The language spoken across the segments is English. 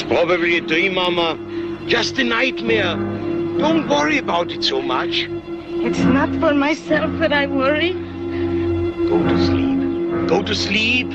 Probably a dream, Mama. Just a nightmare. Don't worry about it so much. It's not for myself that I worry. Go to sleep. Go to sleep.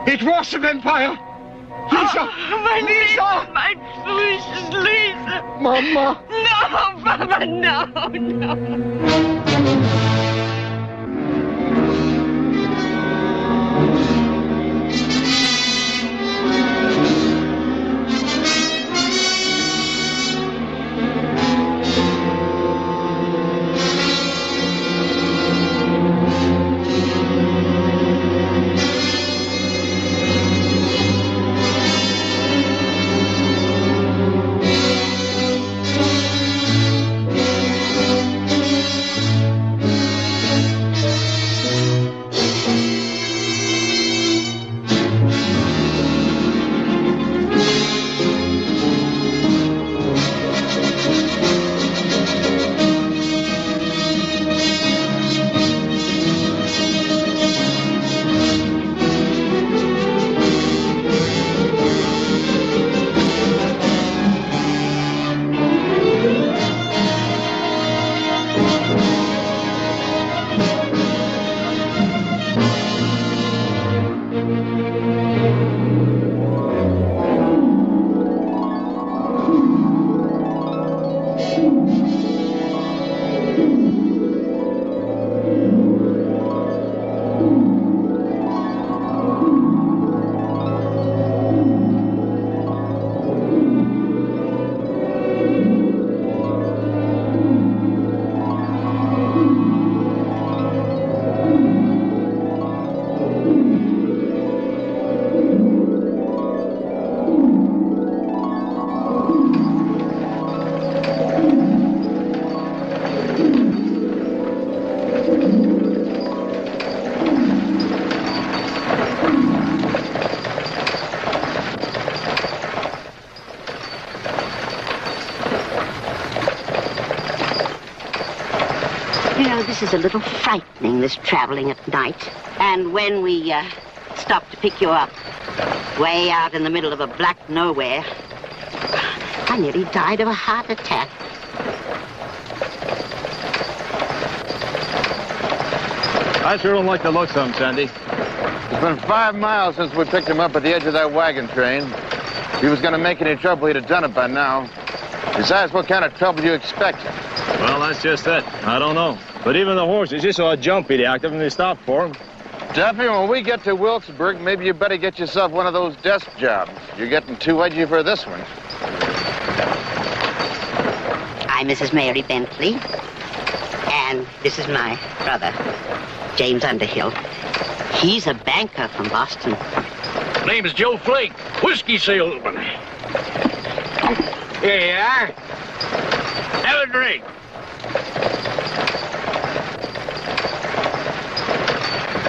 It was a vampire! Lisa! Oh, my Lisa! My precious Lisa! Mama! No, Papa, no! This is a little frightening, this traveling at night. And when we stopped to pick you up, way out in the middle of a black nowhere, I nearly died of a heart attack. I sure don't like the looks of him, Sandy. It's been 5 miles since we picked him up at the edge of that wagon train. If he was going to make any trouble, he'd have done it by now. Besides, what kind of trouble do you expect? Well, that's just it. I don't know. But even the horses, you saw Jumpy active and they stopped for him. Duffy, when we get to Wilkesburg, maybe you better get yourself one of those desk jobs. You're getting too edgy for this one. I'm Mrs. Mary Bentley, and this is my brother, James Underhill. He's a banker from Boston. Name is Joe Flake, whiskey salesman. Here you are. Have a drink.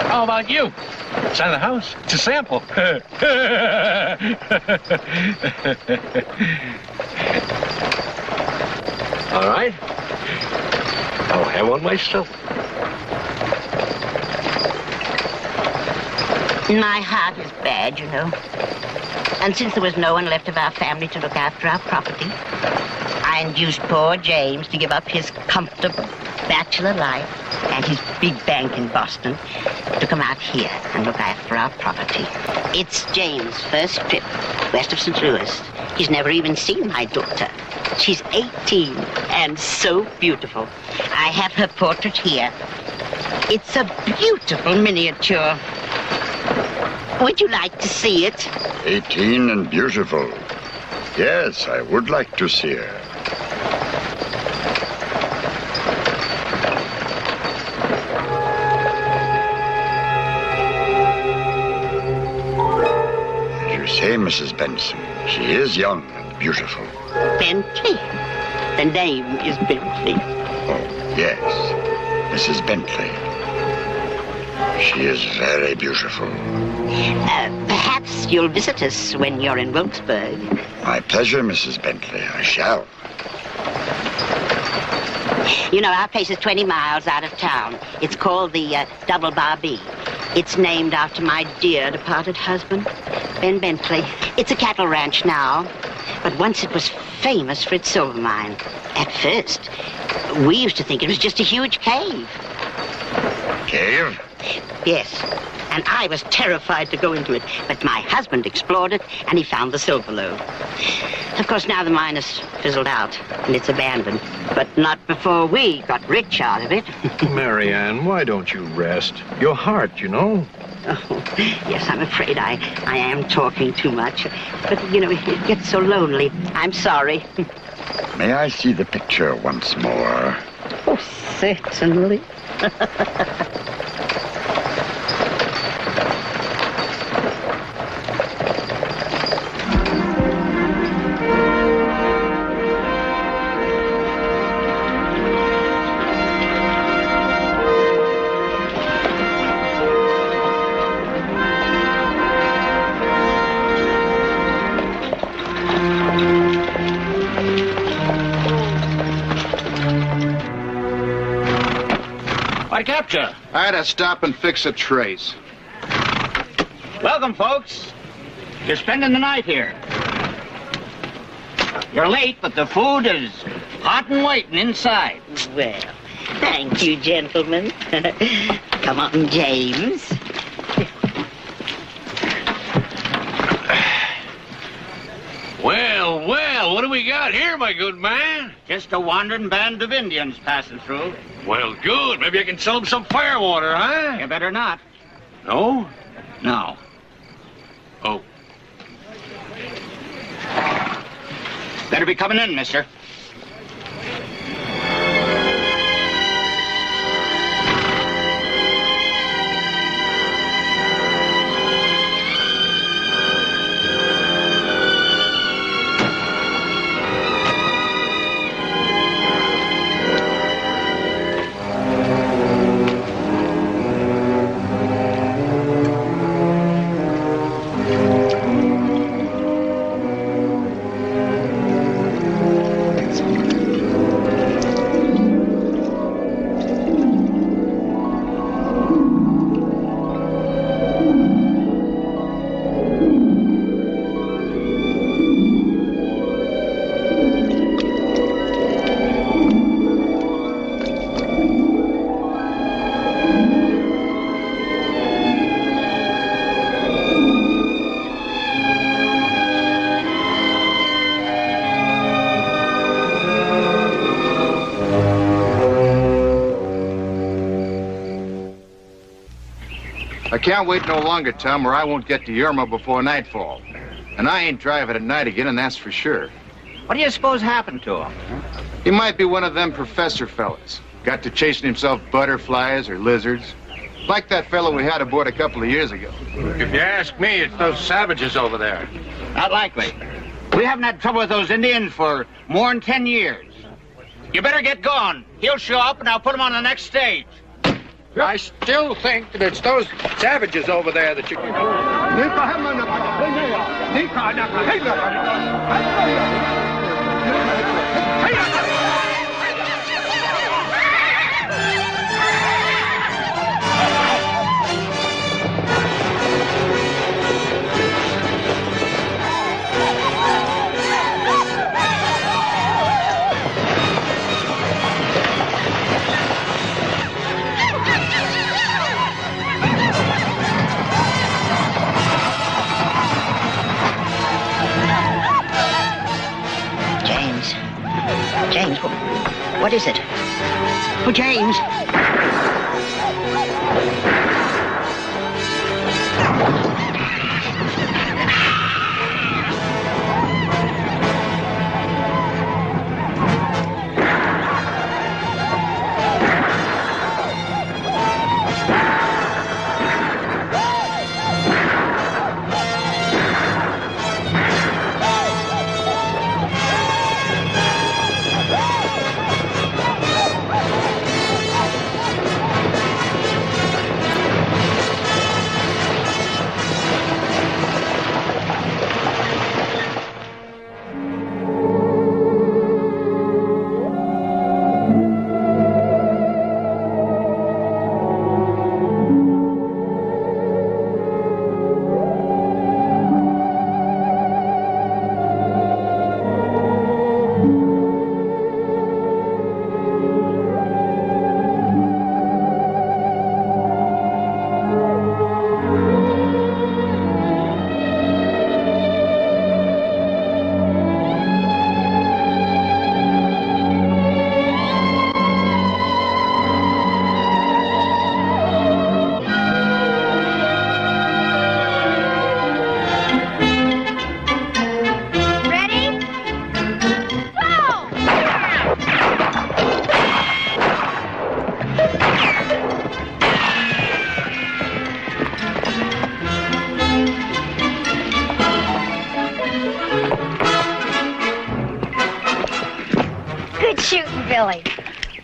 How about you? It's out of the house. It's a sample. All right. I'll have one myself. My heart is bad, you know. And since there was no one left of our family to look after our property, I induced poor James to give up his comfortable bachelor life and his big bank in Boston to come out here and look after our property. It's James' first trip west of St. Louis. He's never even seen my daughter. She's 18 and so beautiful. I have her portrait here. It's a beautiful miniature. Would you like to see it? 18 and beautiful. Yes, I would like to see her. As you say, Mrs. Benson, she is young and beautiful. Bentley. The name is Bentley. Oh, yes, Mrs. Bentley. She is very beautiful. Perhaps you'll visit us when you're in Wilkesburg. My pleasure, Mrs. Bentley. I shall. You know, our place is 20 miles out of town. It's called the Double Barbie. It's named after my dear departed husband, Ben Bentley. It's a cattle ranch now, but once it was famous for its silver mine. At first, we used to think it was just a huge cave. Cave? Yes, and I was terrified to go into it, but my husband explored it, and he found the silver lode. Of course, now the mine has fizzled out, and it's abandoned, but not before we got rich out of it. Marianne, why don't you rest? Your heart, you know. Oh, yes, I'm afraid I am talking too much, but, you know, it gets so lonely. I'm sorry. May I see the picture once more? Oh, certainly. What kept you? I had to stop and fix a trace. Welcome, folks. You're spending the night here. You're late, but the food is hot and waiting inside. Well, thank you, gentlemen. Come on, James. Well, well, what do we got here, my good man? Just a wandering band of Indians passing through. Well, good. Maybe I can sell them some firewater, huh? You better not. No? No. Oh. Better be coming in, mister. I can't wait no longer, Tom, or I won't get to Yerma before nightfall. And I ain't driving at night again, and that's for sure. What do you suppose happened to him? He might be one of them professor fellas. Got to chasing himself butterflies or lizards. Like that fellow we had aboard a couple of years ago. If you ask me, it's those savages over there. Not likely. We haven't had trouble with those Indians for more than 10 years. You better get going. He'll show up, and I'll put him on the next stage. I still think that it's those savages over there that you can... James, what is it? Oh, James.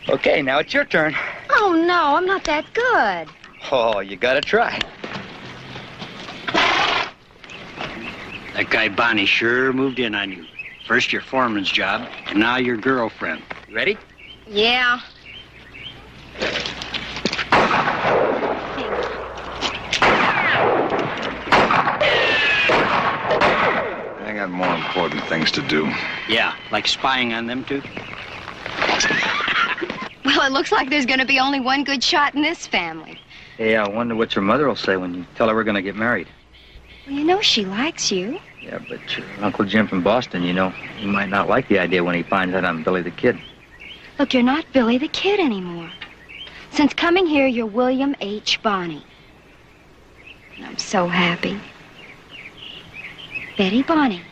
Okay, now it's your turn. Oh, no, I'm not that good. Oh, you gotta try. That guy Bonnie sure moved in on you. First your foreman's job, and now your girlfriend. You ready? Yeah. I got more important things to do. Yeah, like spying on them two. Well, it looks like there's going to be only one good shot in this family. Hey, I wonder what your mother will say when you tell her we're going to get married. Well, you know she likes you. Yeah, but your Uncle Jim from Boston, you know, he might not like the idea when he finds out I'm Billy the Kid. Look, you're not Billy the Kid anymore. Since coming here, you're William H. Bonney. And I'm so happy. Betty Bonney.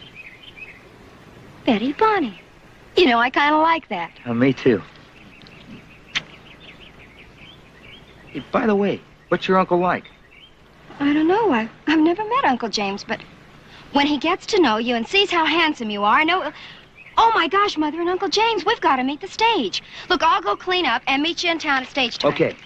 Betty Bonney. You know, I kind of like that. Me too. Hey, by the way, what's your uncle like? I don't know. I've never met Uncle James, but when he gets to know you and sees how handsome you are, I know... Oh, my gosh, Mother and Uncle James, we've got to meet the stage. Look, I'll go clean up and meet you in town at stage time. Okay.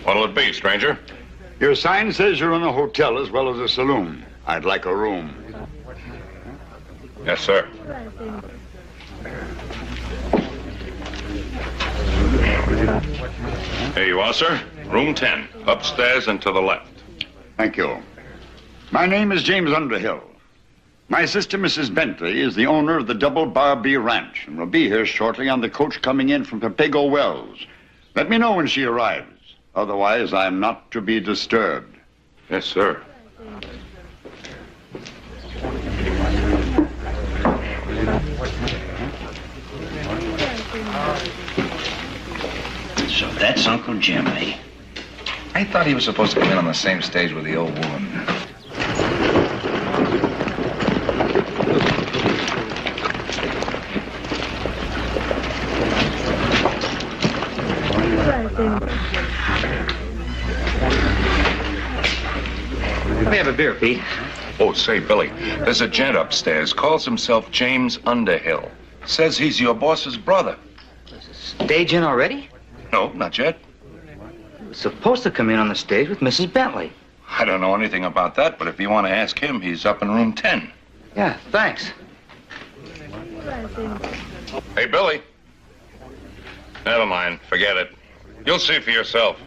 What'll it be, stranger? Your sign says you're in a hotel as well as a saloon. I'd like a room. Yes, sir. Here you are, sir. Room 10. Upstairs and to the left. Thank you. My name is James Underhill. My sister, Mrs. Bentley, is the owner of the Double Bar B Ranch and will be here shortly on the coach coming in from Papago Wells. Let me know when she arrives. Otherwise, I am not to be disturbed. Yes, sir. So that's Uncle Jim, eh? I thought he was supposed to come in on the same stage with the old woman. Let me have a beer, Pete. Oh, say, Billy, there's a gent upstairs, calls himself James Underhill. Says he's your boss's brother. Stage in already? No, not yet. He was supposed to come in on the stage with Mrs. Bentley. I don't know anything about that, but if you want to ask him, he's up in room 10. Yeah, thanks. Hey, Billy. Never mind, forget it. You'll see for yourself.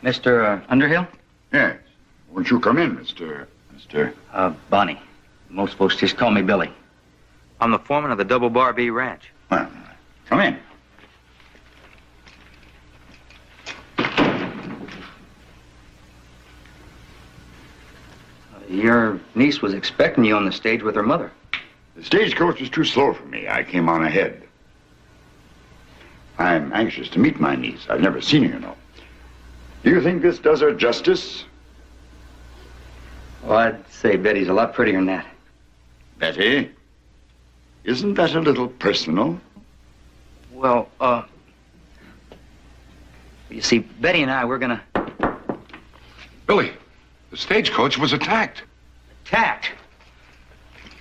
Mr. Underhill? Yes. Won't you come in, Mr. Bonnie. Most folks just call me Billy. I'm the foreman of the Double Bar B Ranch. Well, come in. Your niece was expecting you on the stage with her mother. The stagecoach was too slow for me. I came on ahead. I'm anxious to meet my niece. I've never seen her, you know. Do you think this does her justice? Well, I'd say Betty's a lot prettier than that. Betty? Isn't that a little personal? Well, you see, Betty and I, we're gonna... Billy, the stagecoach was attacked. Attacked?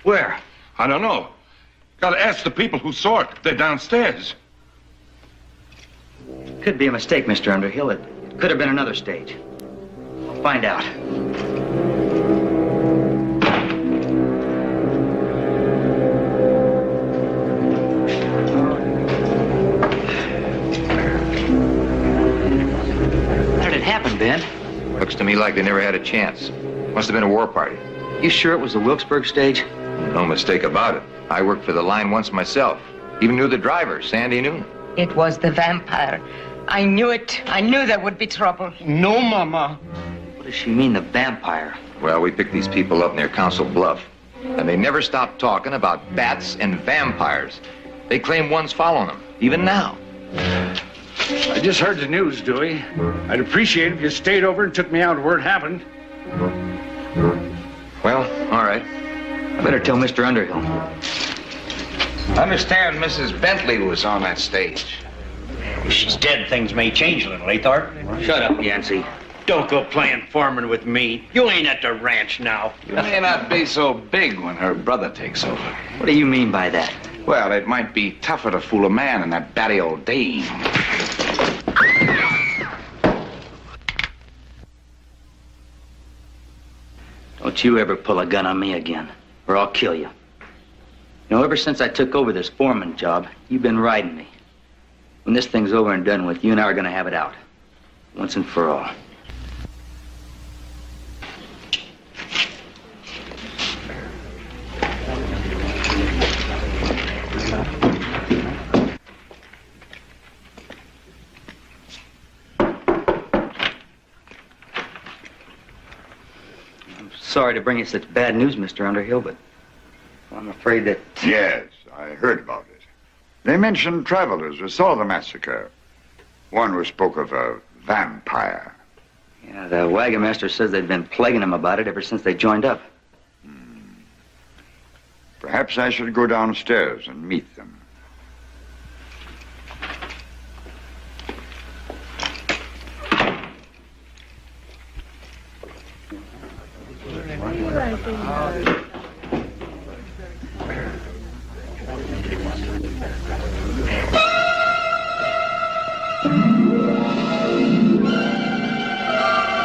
Where? I don't know. Gotta ask the people who saw it. They're downstairs. Could be a mistake, Mr. Underhill. It could have been another stage. We'll find out. How did it happen, Ben? Looks to me like they never had a chance. Must have been a war party. You sure it was the Wilkesburg stage? No mistake about it. I worked for the line once myself. Even knew the driver, Sandy Noonan. It was the vampire. I knew it. I knew there would be trouble. No, Mama. What does she mean, the vampire? Well, we picked these people up near Council Bluff, and they never stopped talking about bats and vampires. They claim one's following them, even now. I just heard the news, Dewey. I'd appreciate it if you stayed over and took me out where it happened. Well, all right. I better tell Mr. Underhill. I understand Mrs. Bentley was on that stage. If she's dead, things may change a little, eh, Thorpe? Shut up, Yancey. Don't go playing foreman with me. You ain't at the ranch now. You may not be so big when her brother takes over. What do you mean by that? Well, it might be tougher to fool a man than that batty old dame. Don't you ever pull a gun on me again, or I'll kill you. You know, ever since I took over this foreman job, you've been riding me. When this thing's over and done with, you and I are gonna have it out. Once and for all. I'm sorry to bring you such bad news, Mr. Underhill, but I'm afraid that... Yes, I heard about it. They mentioned travelers who saw the massacre. One who spoke of a vampire. Yeah, the wagon master says they've been plaguing him about it ever since they joined up. Perhaps I should go downstairs and meet them.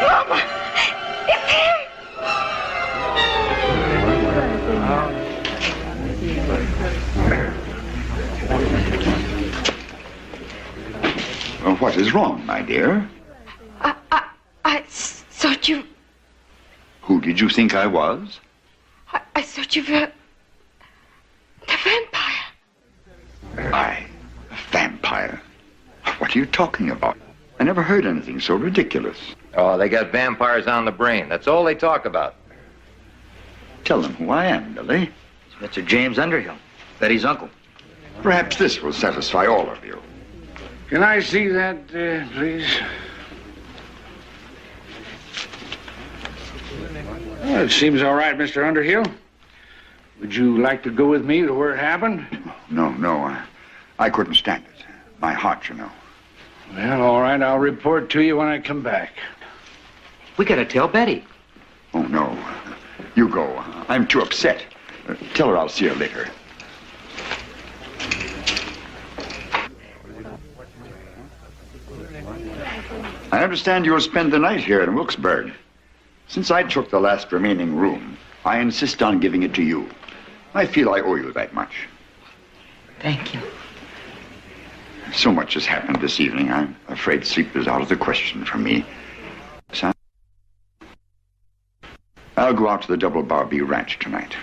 Mama! It's him! What is wrong, my dear? I thought you... Who did you think I was? I thought you were... the vampire. I? A vampire? What are you talking about? I never heard anything so ridiculous. Oh, they got vampires on the brain. That's all they talk about. Tell them who I am, Billy. It's Mr. James Underhill, Betty's uncle. Perhaps this will satisfy all of you. Can I see that, please? Well, it seems all right, Mr. Underhill. Would you like to go with me to where it happened? No. I couldn't stand it. My heart, you know. Well, all right. I'll report to you when I come back. We gotta tell Betty. Oh, no. You go. I'm too upset. Tell her I'll see her later. I understand you'll spend the night here in Wilkesburg. Since I took the last remaining room, I insist on giving it to you. I feel I owe you that much. Thank you. So much has happened this evening, I'm afraid sleep is out of the question for me. Son, I'll go out to the Double Barbie Ranch tonight.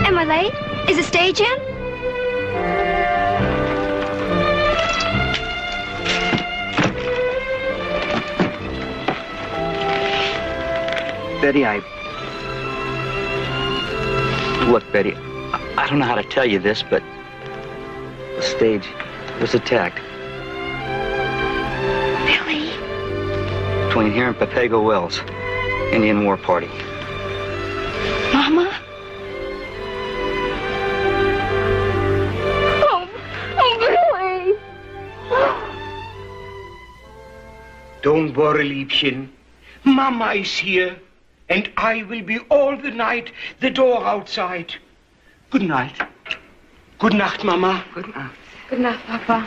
Am I late? Is the stage in? Betty, Look, Betty, I don't know how to tell you this, but the stage was attacked. Billy? Between here and Papago Wells. Indian War Party. Mama? Oh, Billy! Don't worry, Liebchen. Mama is here, and I will be all the night the door outside. Good night. Good night, Mama. Good night. Good night, Papa.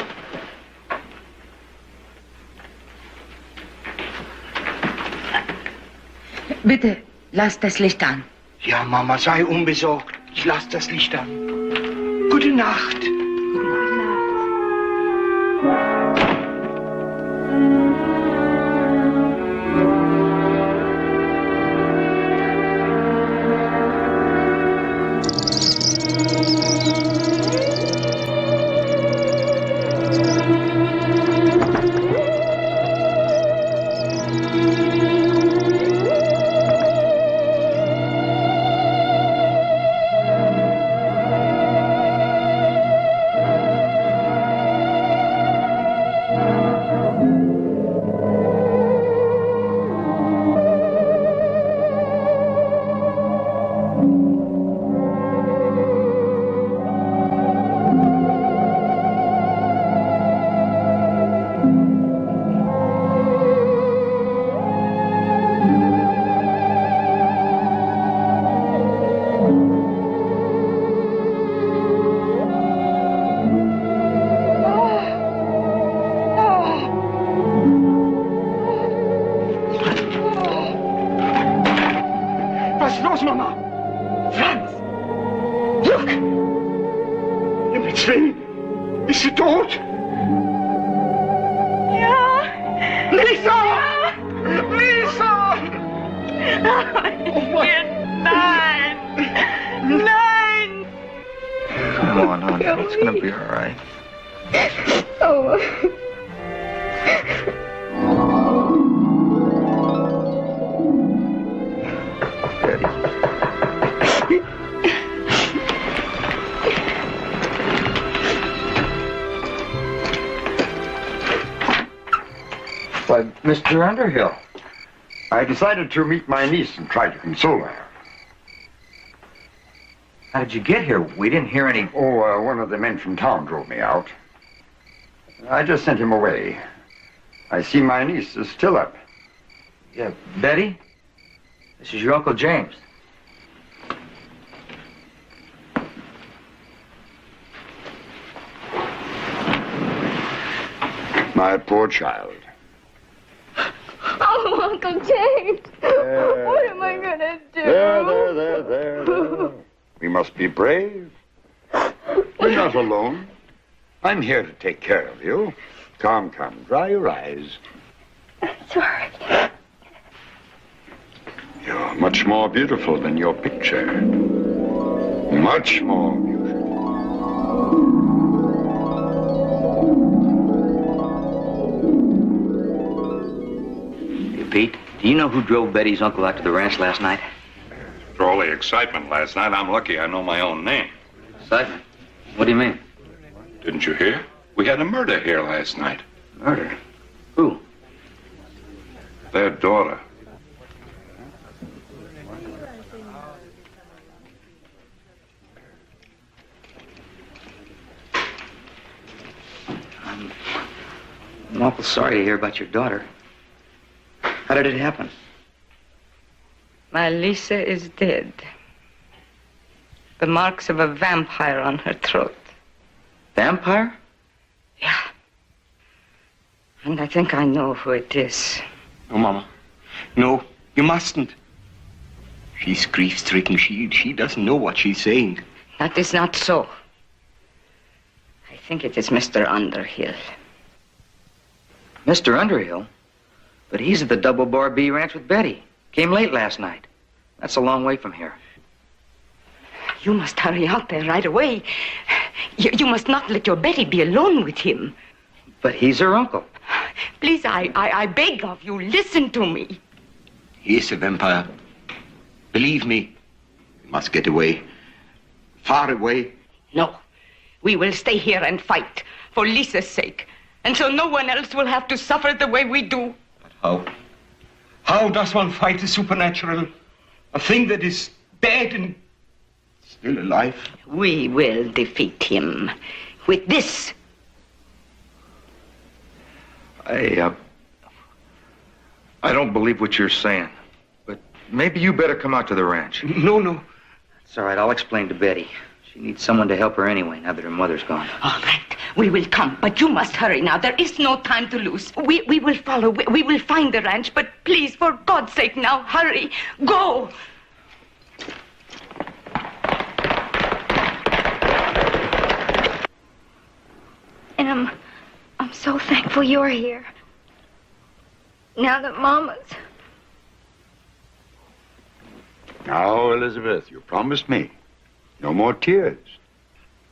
Bitte, lass das Licht an. Ja, Mama, sei unbesorgt. Ich lasse das Licht an. Gute Nacht. Why, Mr. Underhill, I decided to meet my niece and try to console her. How did you get here? We didn't hear any... Oh, one of the men from town drove me out. I just sent him away. I see my niece is still up. Yeah, Betty? This is your Uncle James. My poor child. Oh, Uncle James. What am I going to do? There. We must be brave. You're not alone. I'm here to take care of you. Come. Dry your eyes. Sorry. You're much more beautiful than your picture. Much more beautiful. Hey, Pete, do you know who drove Betty's uncle out to the ranch last night? For all the excitement last night, I'm lucky I know my own name. Excitement? What do you mean? Didn't you hear? We had a murder here last night. Murder? Who? Their daughter. I'm awful sorry to hear about your daughter. How did it happen? My Lisa is dead. The marks of a vampire on her throat. Vampire? Yeah. And I think I know who it is. No, Mama. No, you mustn't. She's grief-stricken. She doesn't know what she's saying. That is not so. I think it is Mr. Underhill. Mr. Underhill? But he's at the Double Bar B Ranch with Betty. Came late last night. That's a long way from here. You must hurry out there right away. You must not let your Betty be alone with him. But he's her uncle. Please, I beg of you, listen to me. He is a vampire. Believe me. We must get away. Far away. No. We will stay here and fight. For Lisa's sake. And so no one else will have to suffer the way we do. But how? How does one fight the supernatural? A thing that is dead and still alive? We will defeat him. With this. I don't believe what you're saying. But maybe you better come out to the ranch. No. It's all right. I'll explain to Betty. She needs someone to help her anyway, now that her mother's gone. All right. We will come, but you must hurry now. There is no time to lose. We will follow. We will find the ranch, but please, for God's sake, now, hurry. Go. And I'm so thankful you're here. Now that Mama's... Now, Elizabeth, you promised me. No more tears.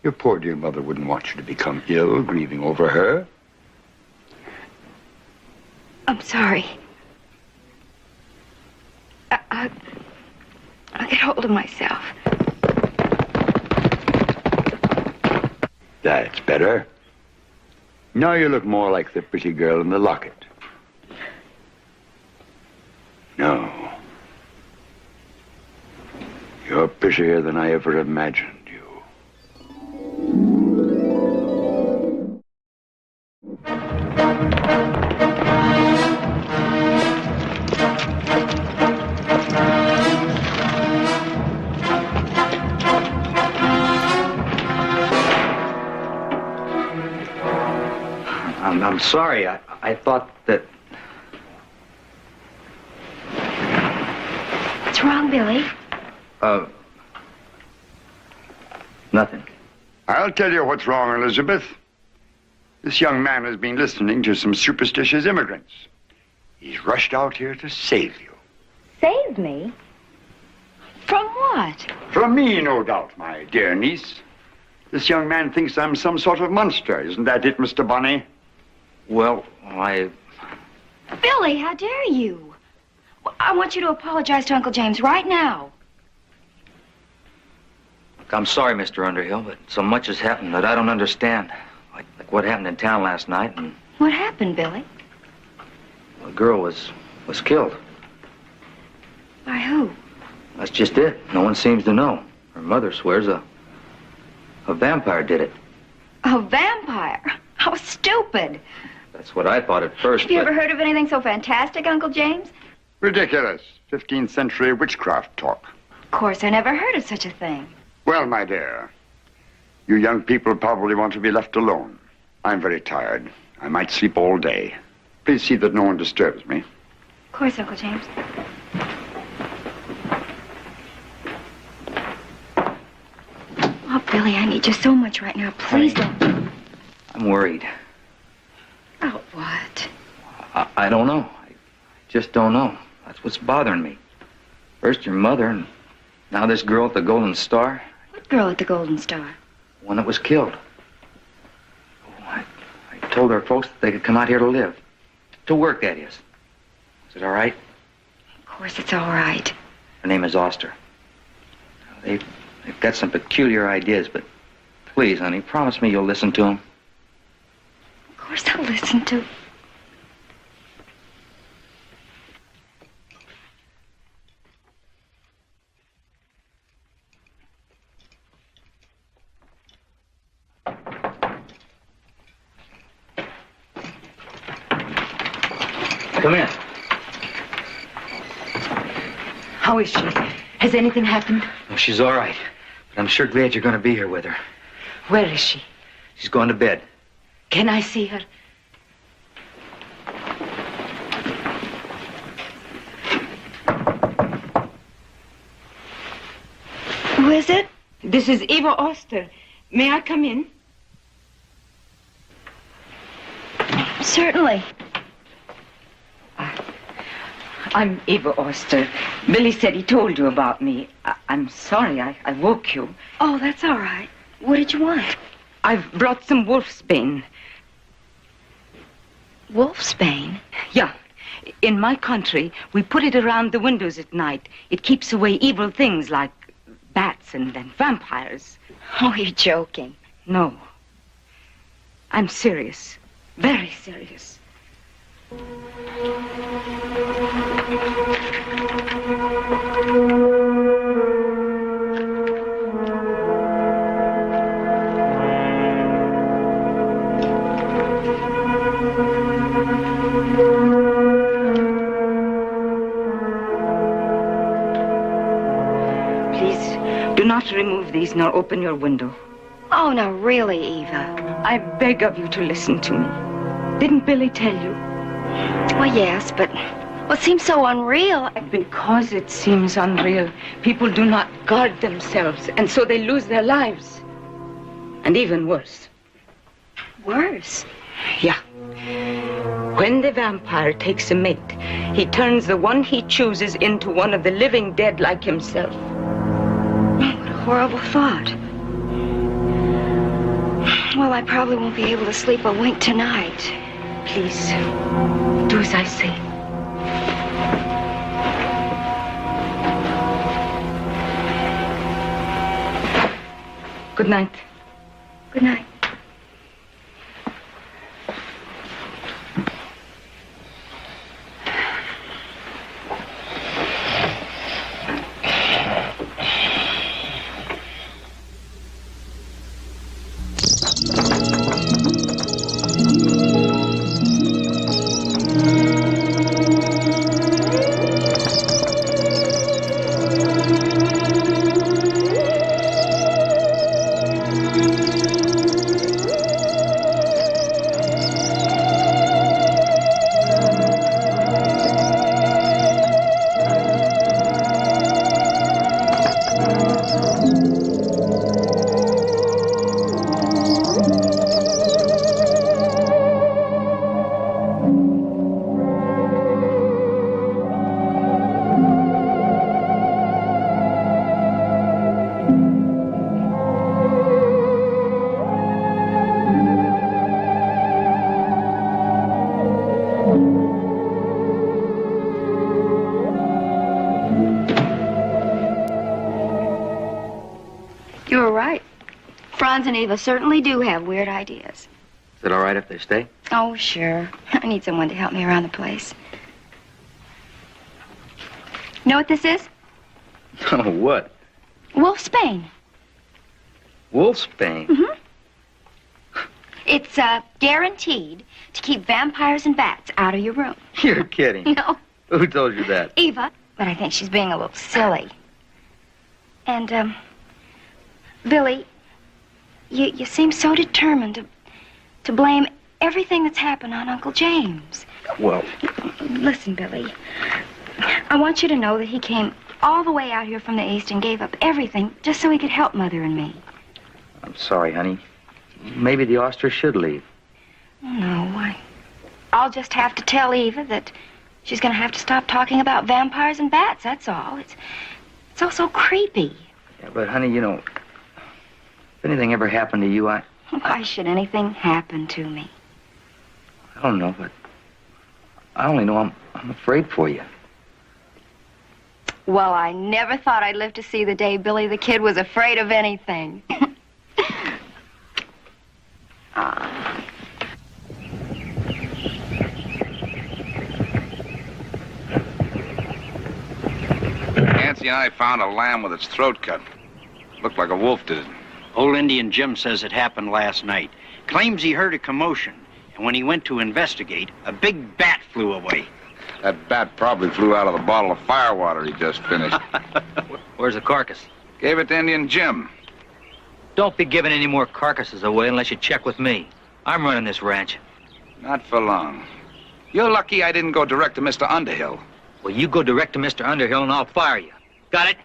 Your poor dear mother wouldn't want you to become ill, grieving over her. I'm sorry. I'll get hold of myself. That's better. Now you look more like the pretty girl in the locket. No. You're prettier than I ever imagined you. I'm sorry. I thought that... What's wrong, Billy? Nothing. I'll tell you what's wrong, Elizabeth. This young man has been listening to some superstitious immigrants. He's rushed out here to save you. Save me? From what? From me, no doubt, my dear niece. This young man thinks I'm some sort of monster. Isn't that it, Mr. Bunny? Well, Billy, how dare you? I want you to apologize to Uncle James right now. Look, I'm sorry, Mr. Underhill, but so much has happened that I don't understand. Like what happened in town last night, and What happened, Billy? the girl was killed. By who? That's just it. No one seems to know. Her mother swears a vampire did it. A vampire? How stupid. That's what I thought at first, Have you but... ever heard of anything so fantastic, Uncle James? Ridiculous. 15th century witchcraft talk. Of course, I never heard of such a thing. Well, my dear, you young people probably want to be left alone. I'm very tired. I might sleep all day. Please see that no one disturbs me. Of course, Uncle James. Oh, Billy, I need you so much right now. Please don't. I'm worried. Oh, what? I don't know. I just don't know. That's what's bothering me. First your mother, and now this girl at the Golden Star. What girl at the Golden Star? The one that was killed. Oh, I told her folks that they could come out here to live. To work, that is. Is it all right? Of course it's all right. Her name is Oster. They've got some peculiar ideas, but please, honey, promise me you'll listen to them. Of course I'll listen to. Come in. How is she? Has anything happened? Oh, she's all right, but I'm sure glad you're going to be here with her. Where is she? She's going to bed. Can I see her? Who is it? This is Eva Oster. May I come in? Certainly. I'm Eva Oster. Billy said he told you about me. I'm sorry I woke you. Oh, that's all right. What did you want? I've brought some wolfsbane. Wolfsbane? Yeah. In my country, we put it around the windows at night. It keeps away evil things like bats and vampires. Oh, you're joking. No. I'm serious. Very serious. Please, do not remove these nor open your window. Oh, no, really, Eva. I beg of you to listen to me. Didn't Billy tell you? Well, yes, but what seems so unreal? Because it seems unreal, people do not guard themselves, and so they lose their lives. And even worse. Worse? Yeah. When the vampire takes a mate, he turns the one he chooses into one of the living dead like himself. What a horrible thought. Well, I probably won't be able to sleep a wink tonight. Please, do as I say. Good night. Good night. You were right. Franz and Eva certainly do have weird ideas. Is it all right if they stay? Oh, sure. I need someone to help me around the place. You know what this is? Oh, what? Wolfsbane. Wolfsbane? Mm-hmm. It's guaranteed to keep vampires and bats out of your room. You're kidding. No. Who told you that? Eva. But I think she's being a little silly. And, Billy, you seem so determined to blame everything that's happened on Uncle James. Well, Listen, Billy. I want you to know that he came all the way out here from the East and gave up everything just so he could help Mother and me. I'm sorry, honey. Maybe the ostrich should leave. Oh, no, I'll just have to tell Eva that she's going to have to stop talking about vampires and bats, that's all. It's all so creepy. Yeah, but honey, you know, if anything ever happened to you, Why should anything happen to me? I don't know, but I only know I'm afraid for you. Well, I never thought I'd live to see the day Billy the Kid was afraid of anything. Nancy and I found a lamb with its throat cut. Looked like a wolf did it. Old Indian Jim says it happened last night. Claims he heard a commotion, and when he went to investigate, a big bat flew away. That bat probably flew out of the bottle of firewater he just finished. Where's the carcass? Gave it to Indian Jim. Don't be giving any more carcasses away unless you check with me. I'm running this ranch. Not for long. You're lucky I didn't go direct to Mr. Underhill. Well, you go direct to Mr. Underhill and I'll fire you. Got it?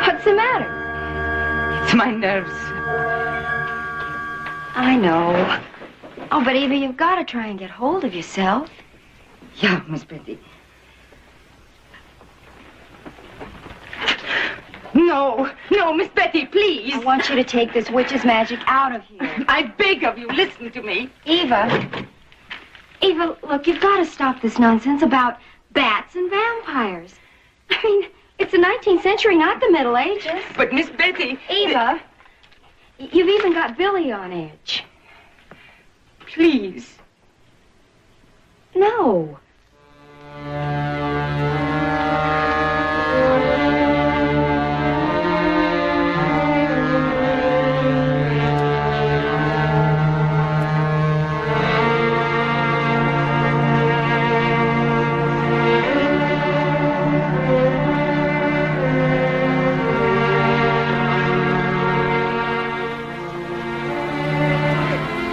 What's the matter? It's my nerves. I know. Oh, but Eva, you've got to try and get hold of yourself. Yeah, Miss Betty. No, Miss Betty, please. I want you to take this witch's magic out of here. I beg of you, listen to me. Eva, look, you've got to stop this nonsense about bats and vampires. I mean, it's the 19th century, not the Middle Ages. But, Miss Betty... Eva, you've even got Billy on edge. Please. No.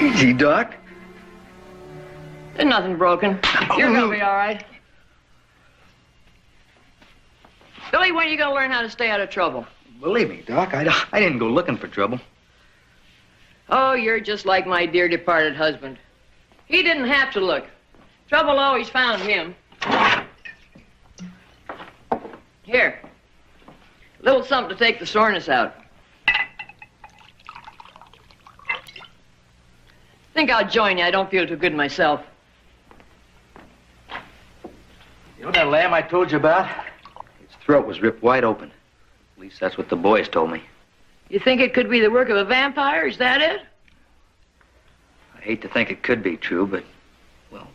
Easy, Doc. There's nothing broken. You're gonna be all right. Billy, when are you gonna learn how to stay out of trouble? Believe me, Doc, I didn't go looking for trouble. Oh, you're just like my dear departed husband. He didn't have to look. Trouble always found him. Here. Little something to take the soreness out. Think I'll join you. I don't feel too good myself. You know that lamb I told you about? Its throat was ripped wide open. At least that's what the boys told me. You think it could be the work of a vampire? Is that it? I hate to think it could be true, but, well,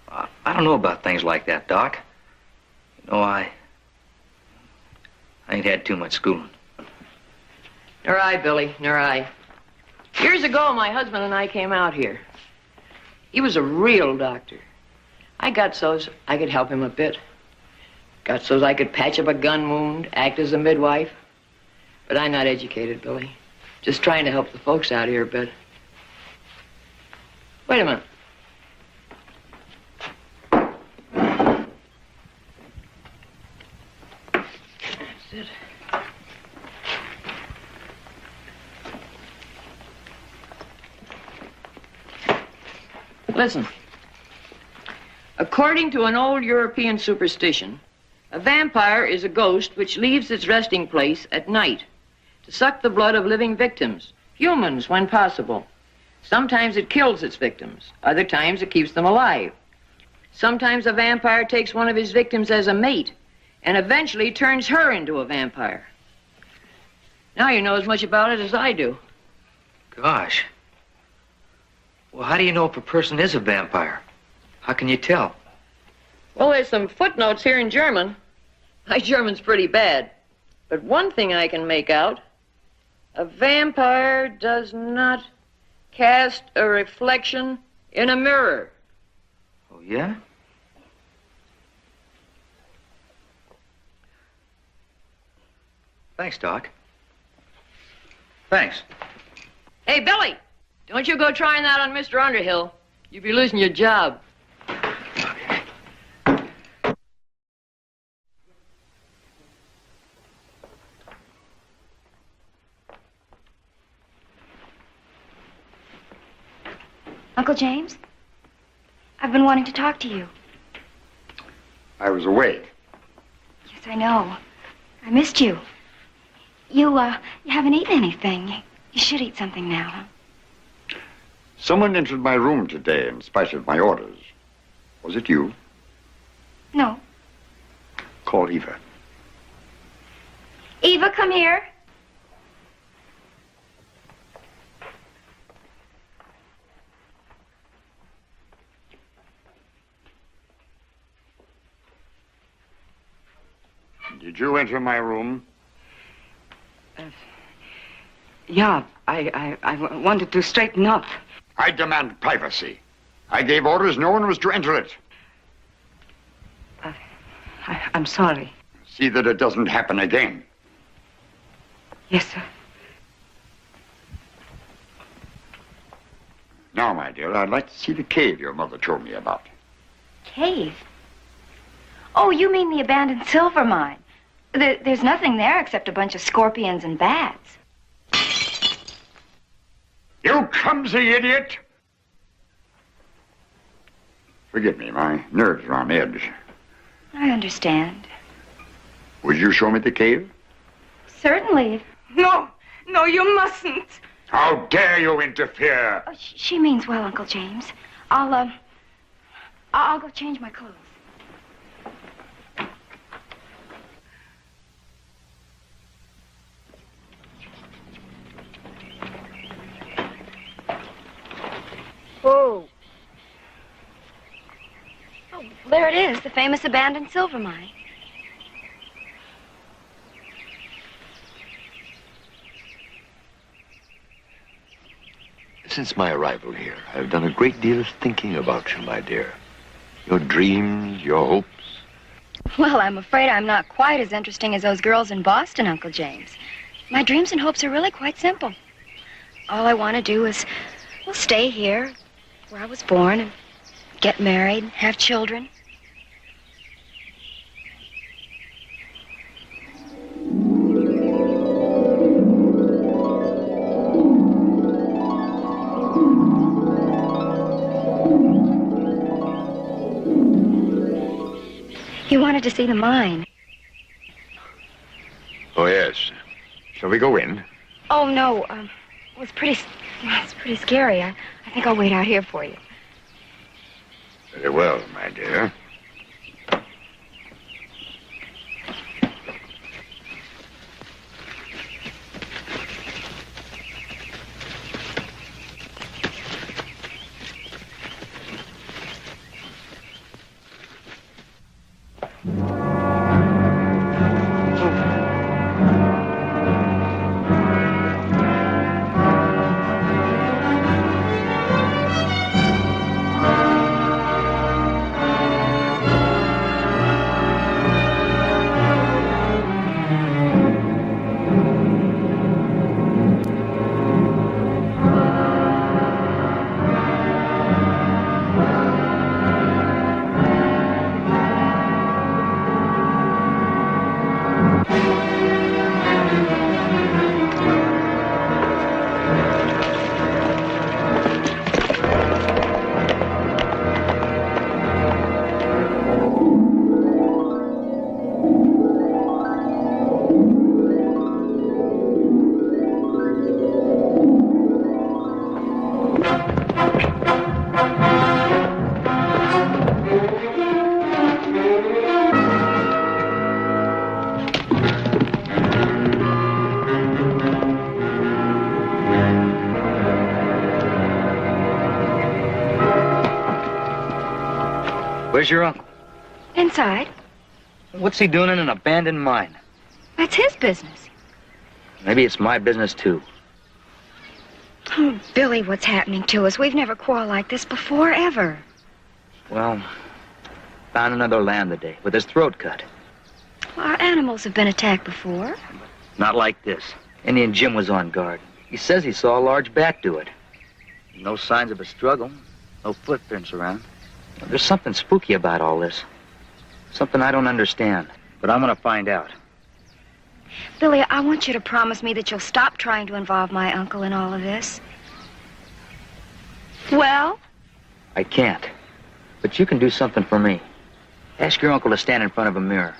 I don't know about things like that, Doc. You know, I ain't had too much schooling. Nor I, Billy, nor I. Years ago, my husband and I came out here. He was a real doctor. I got so's I could help him a bit. Got so's I could patch up a gun wound, act as a midwife. But I'm not educated, Billy. Just trying to help the folks out here a bit. Wait a minute. That's it. Listen. According to an old European superstition, a vampire is a ghost which leaves its resting place at night to suck the blood of living victims, humans when possible. Sometimes it kills its victims. Other times it keeps them alive. Sometimes a vampire takes one of his victims as a mate and eventually turns her into a vampire. Now you know as much about it as I do. Gosh. Well, how do you know if a person is a vampire? How can you tell? Well, there's some footnotes here in German. My German's pretty bad. But one thing I can make out, a vampire does not cast a reflection in a mirror. Oh, yeah? Thanks, Doc. Thanks. Hey, Billy, don't you go trying that on Mr. Underhill. You'd be losing your job. Uncle James, I've been wanting to talk to you. I was away. Yes, I know. I missed you. You haven't eaten anything. You should eat something now, huh? Someone entered my room today in spite of my orders. Was it you? No. Call Eva. Eva, come here. Did you enter my room? Yeah, I wanted to straighten up. I demand privacy. I gave orders no one was to enter it. I'm sorry. See that it doesn't happen again. Yes, sir. Now, my dear, I'd like to see the cave your mother told me about. Cave? Oh, you mean the abandoned silver mine. There's nothing there except a bunch of scorpions and bats. You clumsy idiot! Forgive me, my nerves are on edge. I understand. Would you show me the cave? Certainly. No, you mustn't. How dare you interfere? Oh, she means well, Uncle James. I'll go change my clothes. Oh, there it is, the famous abandoned silver mine. Since my arrival here, I've done a great deal of thinking about you, my dear. Your dreams, your hopes. Well, I'm afraid I'm not quite as interesting as those girls in Boston, Uncle James. My dreams and hopes are really quite simple. All I want to do is, well, stay here, where I was born, and get married, have children. You wanted to see the mine. Oh, yes. Shall we go in? Oh, no. It's pretty scary. I think I'll wait out here for you. Very well, my dear. Where's your uncle? Inside. What's he doing in an abandoned mine? That's his business. Maybe it's my business, too. Oh, Billy, what's happening to us? We've never quarreled like this before, ever. Well, found another lamb today with his throat cut. Well, our animals have been attacked before. Not like this. Indian Jim was on guard. He says he saw a large bat do it. No signs of a struggle. No footprints around. There's something spooky about all this. Something I don't understand. But I'm gonna find out. Billy, I want you to promise me that you'll stop trying to involve my uncle in all of this. Well? I can't. But you can do something for me. Ask your uncle to stand in front of a mirror.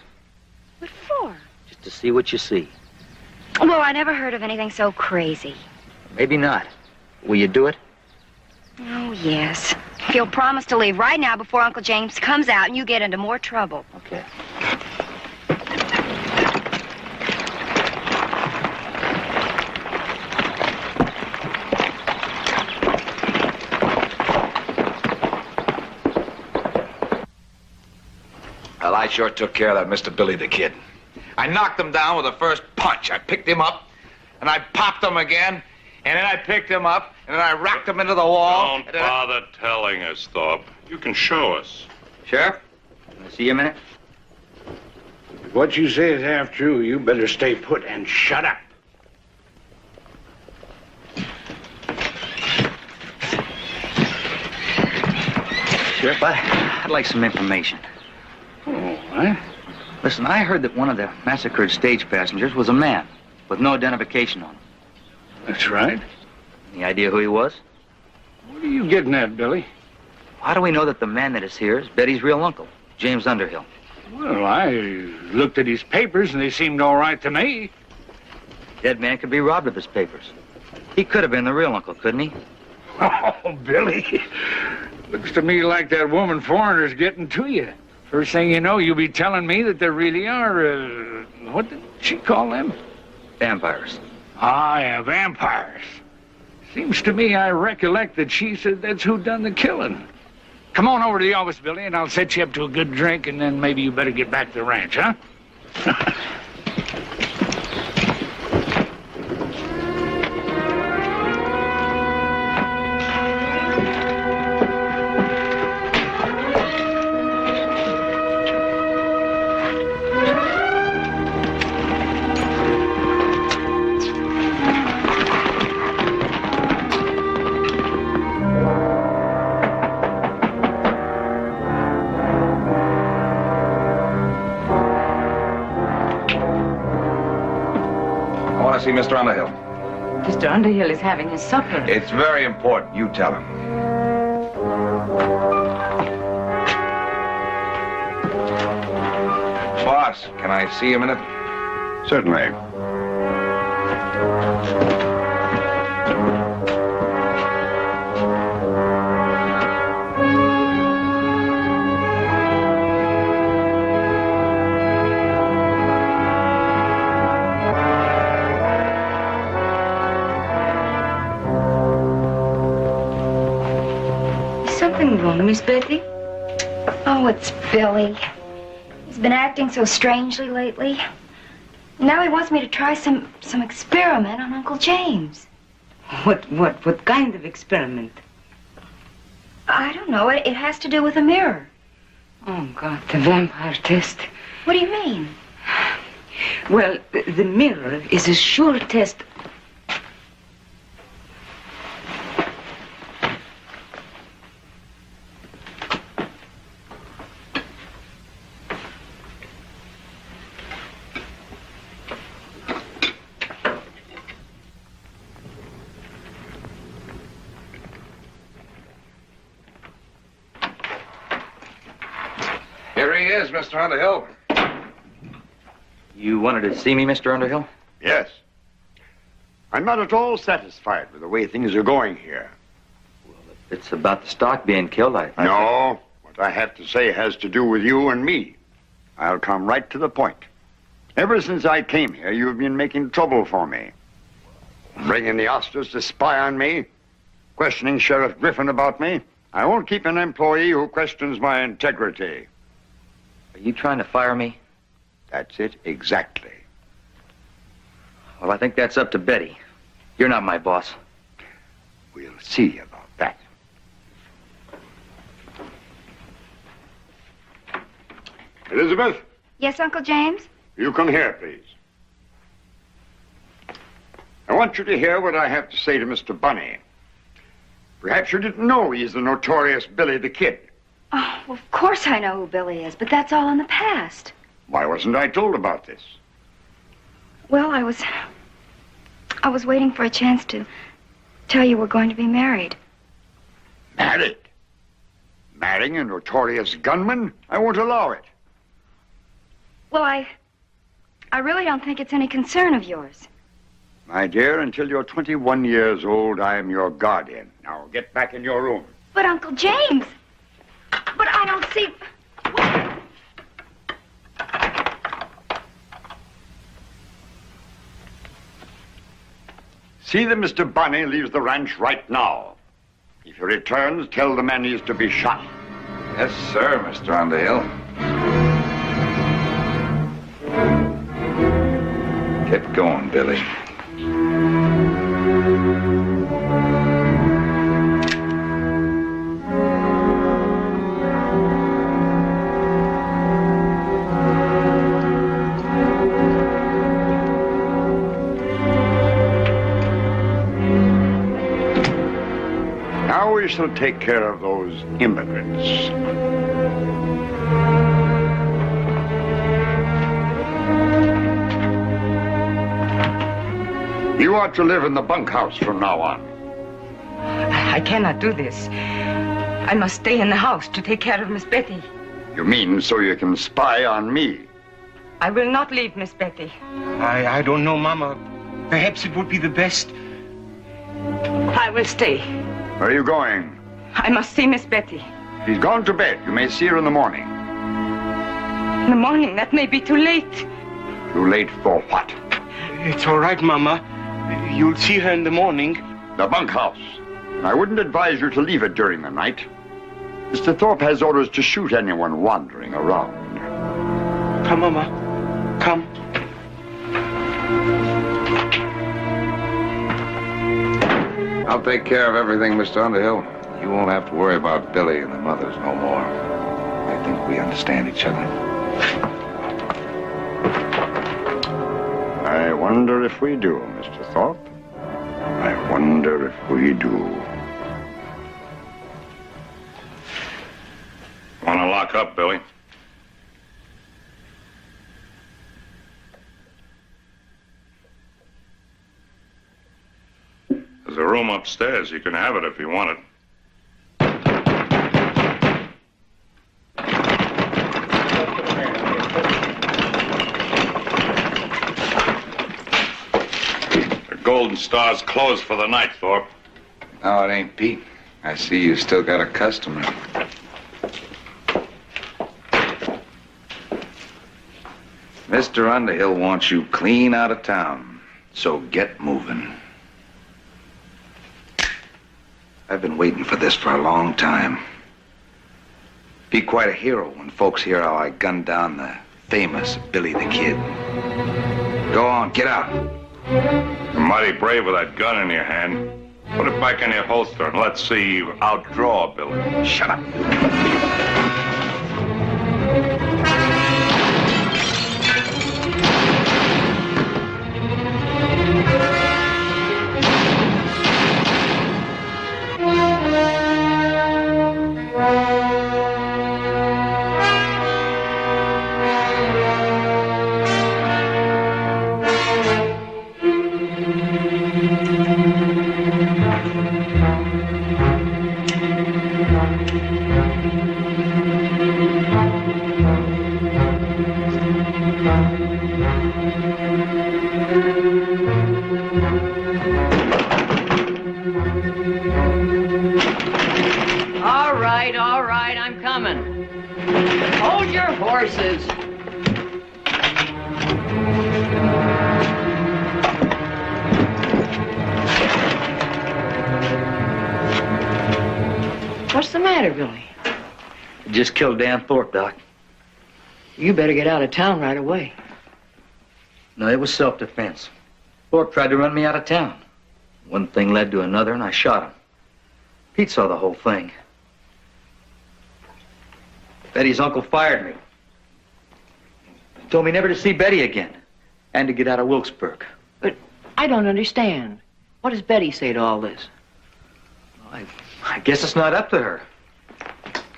What for? Just to see what you see. Well, I never heard of anything so crazy. Maybe not. Will you do it? Oh, yes. If you'll promise to leave right now before Uncle James comes out and you get into more trouble. Okay. Well, I sure took care of that Mr. Billy the Kid. I knocked him down with the first punch. I picked him up, and I popped him again, and then I picked him up, and then I racked him into the wall. Don't bother telling us, Thorpe. You can show us. Sheriff, can I see you a minute? If what you say is half true, you better stay put and shut up. Sheriff, I'd like some information. Oh, what? Listen, I heard that one of the massacred stage passengers was a man with no identification on him. That's right. Any idea who he was? What are you getting at, Billy? How do we know that the man that is here is Betty's real uncle, James Underhill? Well, I looked at his papers and they seemed all right to me. Dead man could be robbed of his papers. He could have been the real uncle, couldn't he? Oh, Billy. Looks to me like that woman foreigner's getting to you. First thing you know, you'll be telling me that there really are, what did she call them? Vampires. Ah, yeah, vampires. Seems to me I recollect that she said that's who done the killing. Come on over to the office, Billy, and I'll set you up to a good drink, and then maybe you better get back to the ranch, huh? See Mr. Underhill. Mr. Underhill is having his supper. It's very important. You tell him. Boss, can I see you a minute? Certainly. Is something wrong, Miss Betty? Oh, it's Billy. He's been acting so strangely lately. Now he wants me to try some experiment on Uncle James. What kind of experiment? I don't know. It has to do with a mirror. Oh, God, the vampire test. What do you mean? Well, the mirror is a sure test. Here he is, Mr. Underhill. You wanted to see me, Mr. Underhill? Yes. I'm not at all satisfied with the way things are going here. It's about the stock being killed, No. What I have to say has to do with you and me. I'll come right to the point. Ever since I came here, you've been making trouble for me. Bringing the Osters to spy on me. Questioning Sheriff Griffin about me. I won't keep an employee who questions my integrity. Are you trying to fire me? That's it, exactly. Well, I think that's up to Betty. You're not my boss. We'll see about that. Elizabeth, Yes, Uncle James? you come here, please. I want you to hear what I have to say to Mr. Bunny. Perhaps you didn't know he's the notorious Billy the Kid. Oh, well, of course I know who Billy is, but that's all in the past. Why wasn't I told about this? Well, I was waiting for a chance to tell you we're going to be married. Married? Marrying a notorious gunman? I won't allow it. Well, I really don't think it's any concern of yours. My dear, until you're 21 years old, I am your guardian. Now, get back in your room. But, Uncle James... But I don't see... See that Mr. Bunny leaves the ranch right now. If he returns, tell the man he's to be shot. Yes, sir, Mr. Underhill. Get going, Billy. Now we shall take care of those immigrants. You are to live in the bunkhouse from now on. I cannot do this. I must stay in the house to take care of Miss Betty. You mean so you can spy on me? I will not leave Miss Betty. I don't know, Mama. Perhaps it would be the best. I will stay. Where are you going? I must see Miss Betty. She's gone to bed. You may see her in the morning. In the morning, that may be too late. Too late for what? It's all right, Mama. You'll see her in the morning. The bunkhouse. I wouldn't advise you to leave it during the night. Mr. Thorpe has orders to shoot anyone wandering around. Come, Mama. Come. I'll take care of everything, Mr. Underhill. You won't have to worry about Billy and the mothers no more. I think we understand each other. I wonder if we do, Mr. Thorpe. I wonder if we do. Want to lock up, Billy? There's a room upstairs. You can have it if you want it. Golden Star's closed for the night, Thorpe. No, it ain't, Pete. I see you still got a customer. Mr. Underhill wants you clean out of town, so get moving. I've been waiting for this for a long time. Be quite a hero when folks hear how I gunned down the famous Billy the Kid. Go on, get out. You're mighty brave with that gun in your hand. Put it back in your holster and let's see you outdraw Billy. Shut up. All right, I'm coming. Hold your horses. What's the matter, Billy? Just killed Dan Thorpe, Doc. You better get out of town right away. No, it was self-defense. Thorpe tried to run me out of town. One thing led to another, and I shot him. Pete saw the whole thing. Betty's uncle fired me. Told me never to see Betty again, and to get out of Wilkesburg. But I don't understand. What does Betty say to all this? I guess it's not up to her.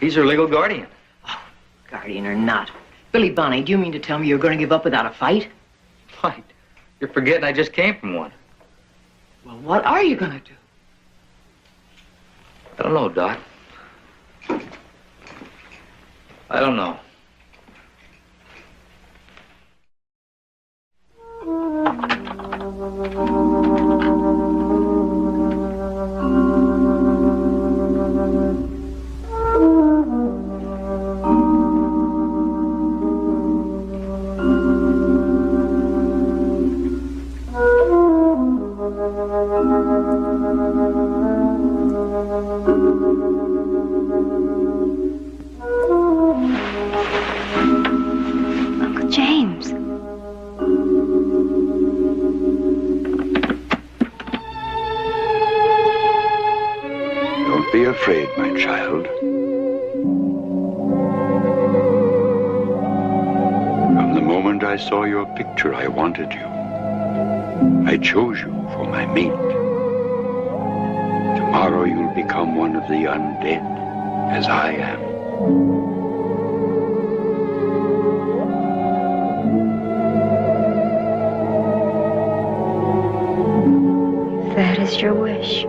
He's her legal guardian. Oh, guardian or not. Billy Bonney, do you mean to tell me you're going to give up without a fight? Fight? You're forgetting I just came from one. Well, what are you going to do? I don't know, Doc. I don't know. Uncle James. Don't be afraid, my child. From the moment I saw your picture, I wanted you. I chose you for my mate. Tomorrow you'll become one of the undead, as I am. That is your wish.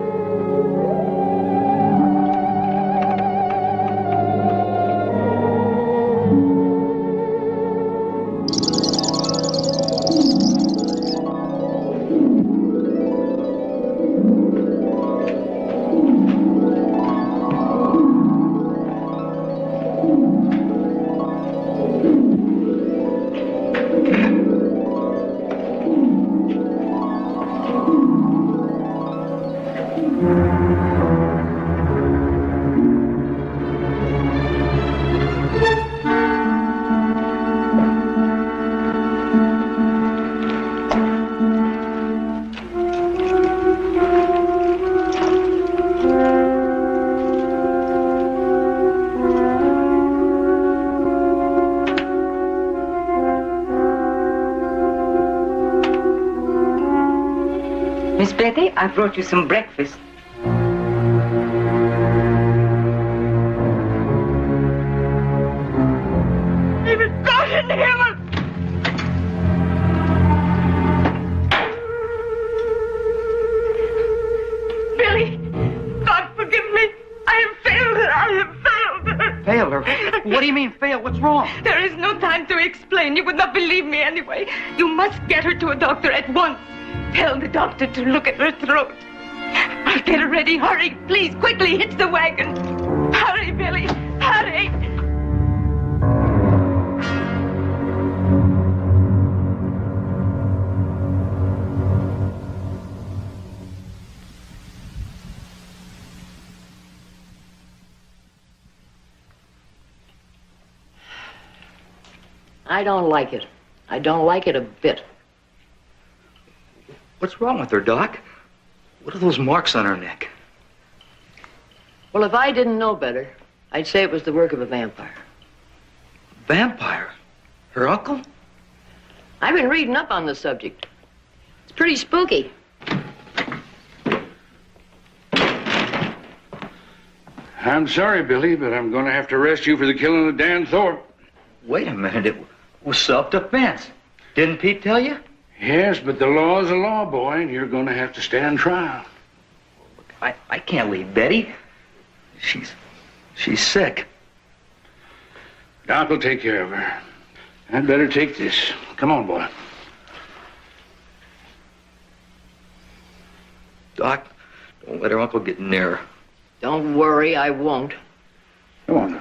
Miss Betty, I brought you some breakfast. Even God in heaven! Billy, God forgive me. I have failed her. I have failed her. Failed her? What do you mean, failed? What's wrong? There is no time to explain. You would not believe me anyway. You must get her to a doctor at once. Tell the doctor to look at her throat. I'll get her ready. Hurry, please, quickly, hitch the wagon. Hurry, Billy, hurry. I don't like it. I don't like it a bit. What's wrong with her, Doc? What are those marks on her neck? Well, if I didn't know better, I'd say it was the work of a vampire. Vampire? Her uncle? I've been reading up on the subject. It's pretty spooky. I'm sorry, Billy, but I'm going to have to arrest you for the killing of Dan Thorpe. Wait a minute. It was self-defense. Didn't Pete tell you? Yes, but the law is a law, boy, and you're going to have to stand trial. I can't leave Betty. She's sick. Doc will take care of her. I'd better take this. Come on, boy. Doc, don't let her uncle get near her. Don't worry, I won't. Come on.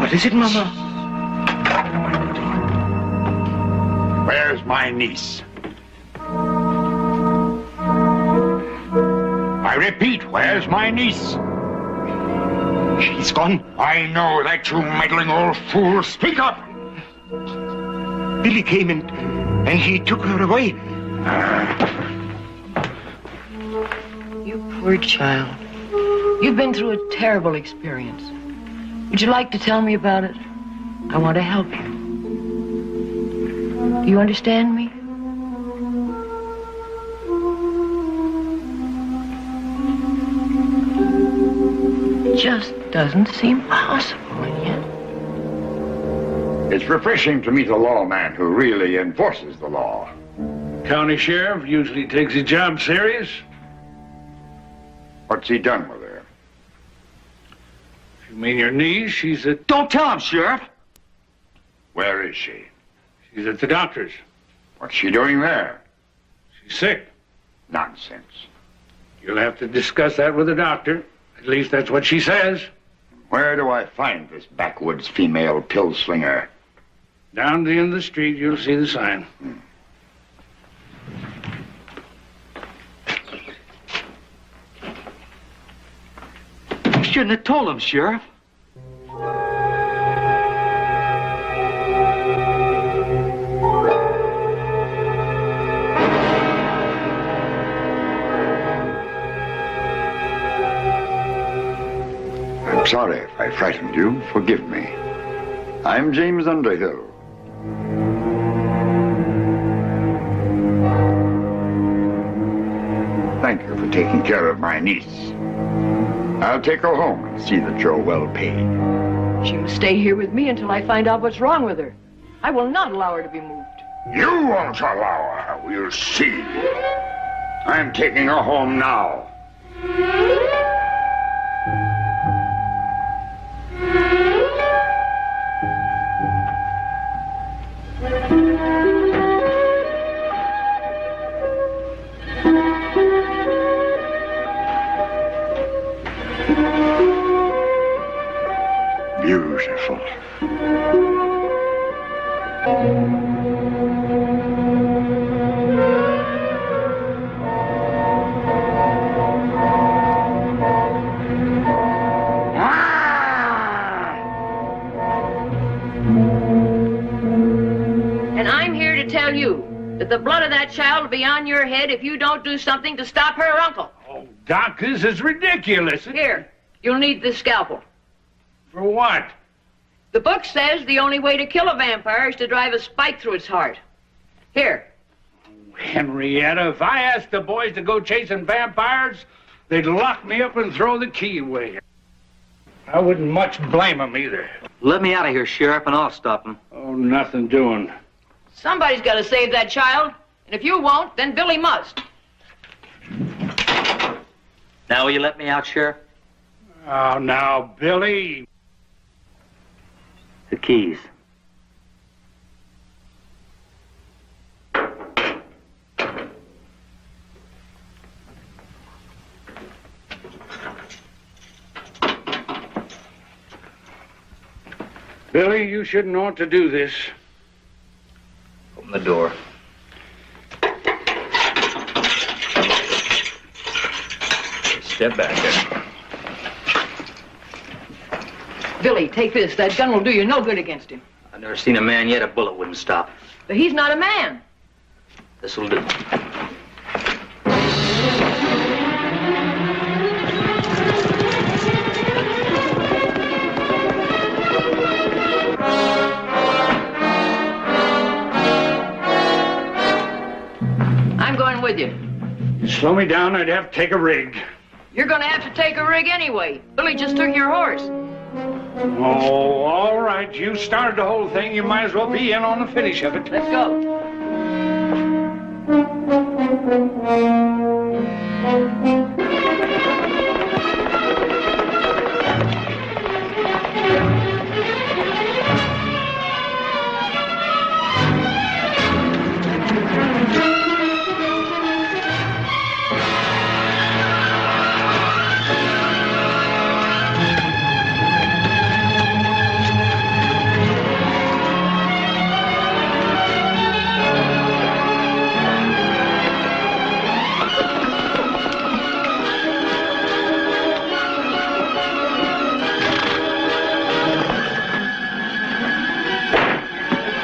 What is it, Mama? Where's my niece? I repeat, where's my niece? She's gone. I know that, you meddling old fool. Speak up! Billy came and he took her away. You poor child. You've been through a terrible experience. Would you like to tell me about it? I want to help you. Do you understand me? It just doesn't seem possible, and yet. It's refreshing to meet a lawman who really enforces the law. County sheriff usually takes his job serious. What's he done with her? You mean your niece? She's at... Don't tell him, Sheriff. Where is she? She's at the doctor's. What's she doing there? She's sick. Nonsense. You'll have to discuss that with the doctor. At least that's what she says. Where do I find this backwoods female pill slinger? Down the end of the street, you'll see the sign. You shouldn't have told him, Sheriff. I'm sorry if I frightened you. Forgive me. I'm James Underhill. Thank you for taking care of my niece. I'll take her home and see that you're well paid. She must stay here with me until I find out what's wrong with her. I will not allow her to be moved. You won't allow her. We'll see. I'm taking her home now. Beautiful. And I'm here to tell you that the blood of that child will be on your head if you don't do something to stop her uncle. Oh, Doc, this is ridiculous. Here, you'll need this scalpel. For what? The book says the only way to kill a vampire is to drive a spike through its heart. Here. Henrietta, if I asked the boys to go chasing vampires, they'd lock me up and throw the key away. I wouldn't much blame them either. Let me out of here, Sheriff, and I'll stop them. Oh, nothing doing. Somebody's got to save that child. And if you won't, then Billy must. Now will you let me out, Sheriff? Oh, now, Billy. The keys. Billy, you shouldn't ought to do this. Open the door. Step back there. Billy, take this. That gun will do you no good against him. I've never seen a man yet a bullet wouldn't stop. But he's not a man. This'll do. I'm going with you. You slow me down, I'd have to take a rig. You're going to have to take a rig anyway. Billy just took your horse. Oh, all right. You started the whole thing. You might as well be in on the finish of it. Let's go.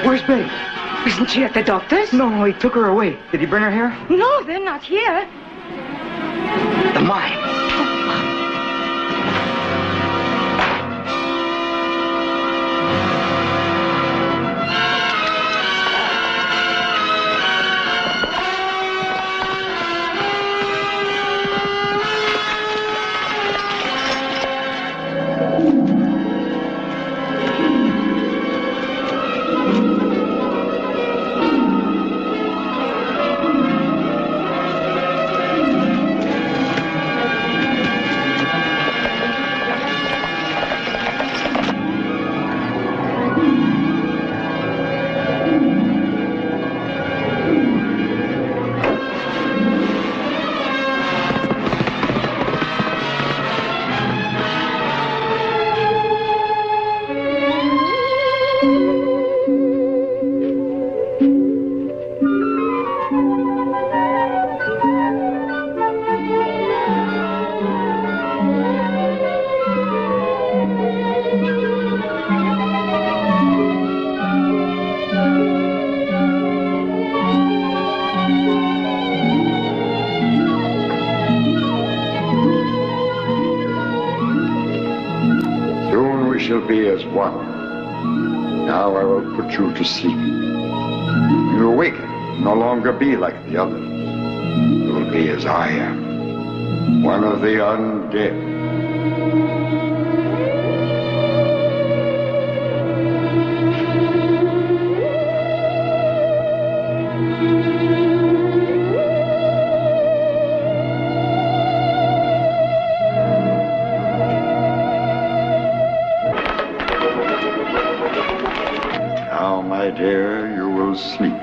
Where's Billy? Isn't she at the doctor's? No, he took her away. Did he bring her here? No, they're not here. The mine. shall be as one. Now I will put you to sleep. You awaken, no longer be like the others. You will be as I am, one of the undead. Dear, you will sleep.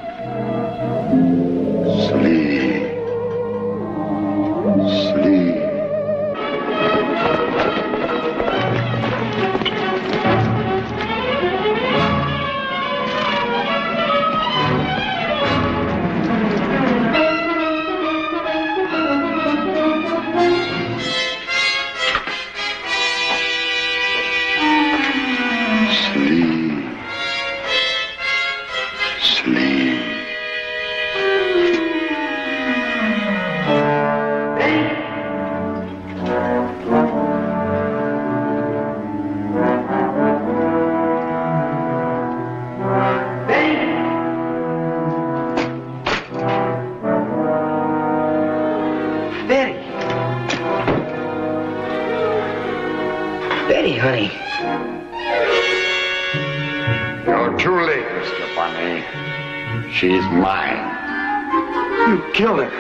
Sleep. Sleep. honey. You're too late, Mr. Bunny. She's mine. You killed her.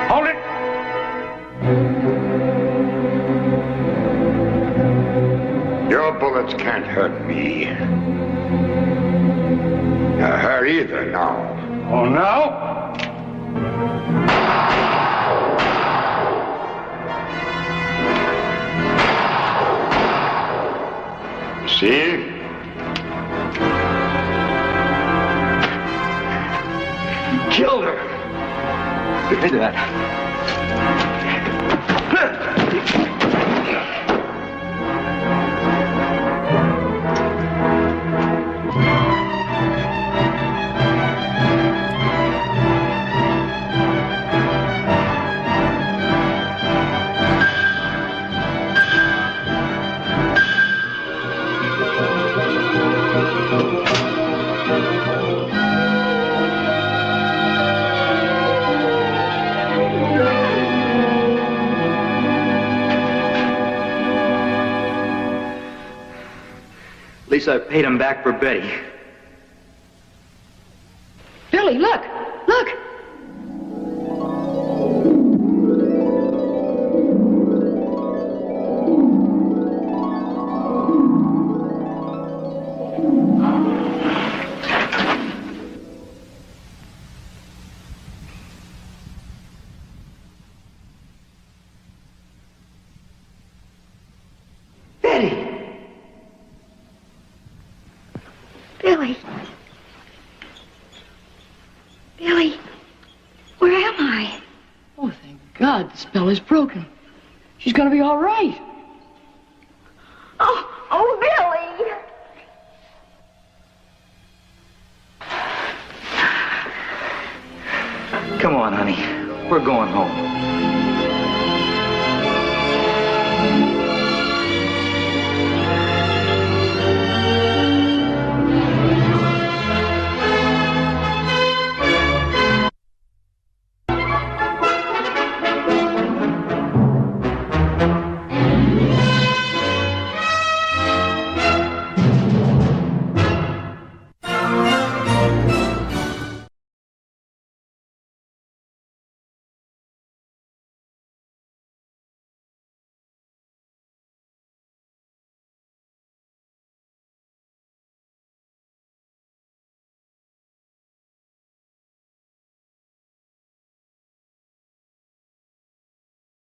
Hold it! Your bullets can't hurt me. Her either now. Oh, no? See? Killed her. Look at that. At least I paid him back for Betty. Billy, look! Look! Betty! Billy. Billy, where am I? Oh, thank God, the spell is broken. She's gonna be all right. Oh, Billy! Come on, honey. We're going home.